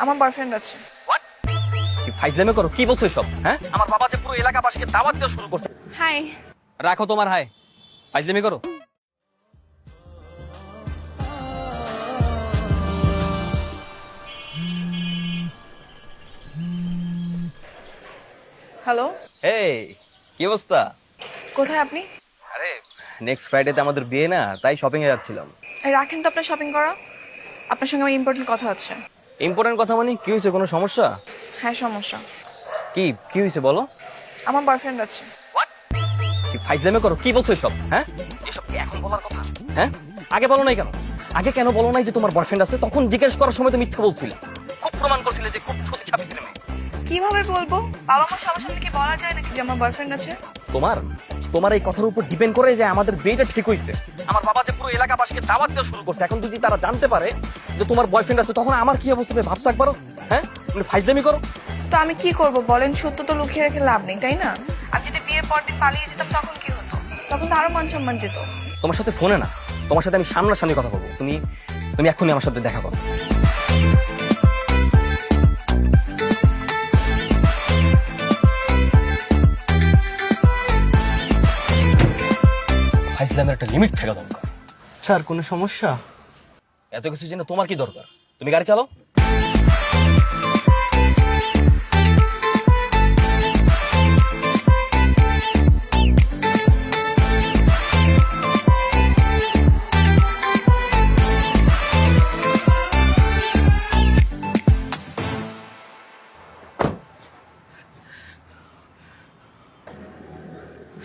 আমার বয়ফ্রেন্ড আছে। কি ফাইজলামি করো? কি বলছো সব? হ্যাঁ, আমার বাবা যে পুরো এলাকাবাসীকে দাওয়াত দেওয়া শুরু করছে। হাই। রাখো তোমার হাই, ফাইজলামি করো। হ্যালো, এই কি অবস্থা? কোথায় আপনি? আরে নেক্সট ফ্রাইডেতে আমাদের বিয়ে না, তাই শপিং এ যাচ্ছিলাম। এই রাখেন তো আপনার শপিং করা, আপনার সঙ্গে আমার ইম্পর্টেন্ট কথা আছে। ইম্পর্টেন্ট কথা মানে কি হয়েছে? কোনো সমস্যা? হ্যাঁ সমস্যা। কি কি হয়েছে বলো? আমার বয়ফ্রেন্ড আছে। কি ফাইজলামি করো? কি বলছো সব? হ্যাঁ, এসব কি এখন বলার কথা? হ্যাঁ, আগে বলো নাই কেন? আগে কেন বলো নাই যে তোমার বয়ফ্রেন্ড আছে? তখন জিজ্ঞেস করার সময় তো মিথ্যা বলছিলে, খুব প্রমাণ করছিলে যে খুব সতী সাবিত্রী মেয়ে। কিভাবে বলবো? বাবা মা সবার সামনে কি বলা যায় নাকি যে আমার বয়ফ্রেন্ড আছে? তোমার তোমার এই কথার উপর ডিপেন্ড করে যে আমাদের বিয়েটা ঠিক হয়েছে। আমার বাবা যে পুরো এলাকাবাসীকে দাওয়াত দেওয়া শুরু করছে, এখন যদি তারা জানতে পারে যে তোমার বয়ফ্রেন্ড আছে, তখন আমার কি অবস্থা হবে ভাবছো একবারও? হ্যাঁ, তুমি ফাইজলামি করো। তো আমি কি করব বলেন? সত্য তো লুকিয়ে রেখে লাভ নেই, তাই না? আমি যদি বিয়ের পর দিন পালিয়ে যেতাম তখন কি হতো? তখন তো আরো মান সম্মান যেত। তোমার সাথে ফোনে না, তোমার সাথে আমি সামনাসামনি কথা বলবো। তুমি তুমি এখনই আমার সাথে দেখা করো। ফাইজলামের একটা লিমিট থাকা দরকার। স্যার কোনো সমস্যা? এত কিছু জেনে তোমার কি দরকার? তুমি গাড়ি চালাও।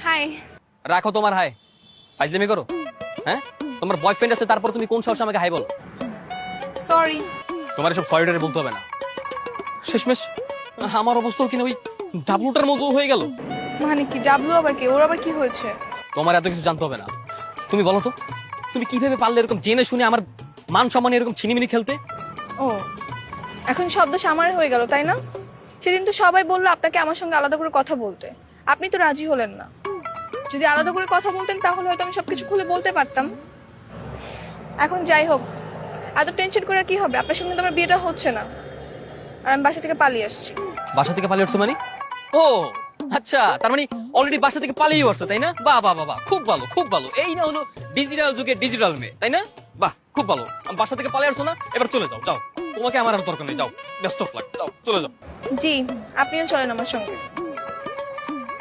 হাই। রাখো তোমার হাই, ফাইজলামি করো। হ্যাঁ, তোমার বয়ফ্রেন্ড আছে, তারপর তুমি কোন সাহসে আমাকে হাই বলো? সরি। তোমার এসব সরিডারে বলতে হবে না। শেষমেশ আমার অবস্থাও কিনা ওই ডাবলুটার মতো হয়ে গেল। মানে কি ডাবলু আবার কি? ওর আবার কি হয়েছে? তোমার এত কিছু জানতে হবে না। তুমি বলো তো, তুমি কিভাবে পারলে এরকম জেনে শুনে আমার মান সম্মানে এরকম ছিনিমিনি খেলতে? ও, এখন শব্দ সামারে হয়ে গেল তাই না? সেদিন তো সবাই বললো আপনাকে আমার সঙ্গে আলাদা করে কথা বলতে, আপনি তো রাজি হলেন না। যদি আলাদা করে কথা বলতেন তাহলে হয়তো আমি সবকিছু খুলে বলতে পারতাম। এখন যাই হোক, এত টেনশন করে আর কি হবে? আপনার সঙ্গে তো আমার বিয়েটা হচ্ছে না, আর আমি বাসা থেকে পালিয়ে আসছি। বাসা থেকে পালিয়ে আসছো মানে? ও আচ্ছা, তার মানে অলরেডি বাসা থেকে পালিয়ে আসছো, তাই না? বাহ বাহ বাহ বাহ, খুব ভালো খুব ভালো। এই না হলো ডিজিটাল যুগে ডিজিটাল মেয়ে, তাই না? বাহ, খুব ভালো। বাসা থেকে পালিয়ে আসছো না, এবার চলে যাও। যাও, তোমাকে আমার আর দরকার নেই। যাও, ব্যস্ত লাগ, যাও চলে যাও। জি, আপনিও চলেন আমার সঙ্গে।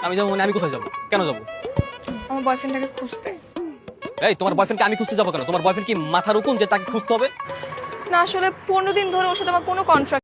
আমি যাবো মানে? আমি কোথায় যাবো? কেন যাবো? আমার বয়ফ্রেন্ডটাকে খুঁজতে। এই তোমার বয়ফ্রেন্ডকে আমি খুঁজতে যাবো কেন? তোমার বয়ফ্রেন্ড কি মাথার উকুন যে তাকে খুঁজতে হবে? না আসলে 15 দিন ধরে ওর সাথে আমার কোনো কন্ট্রাক্ট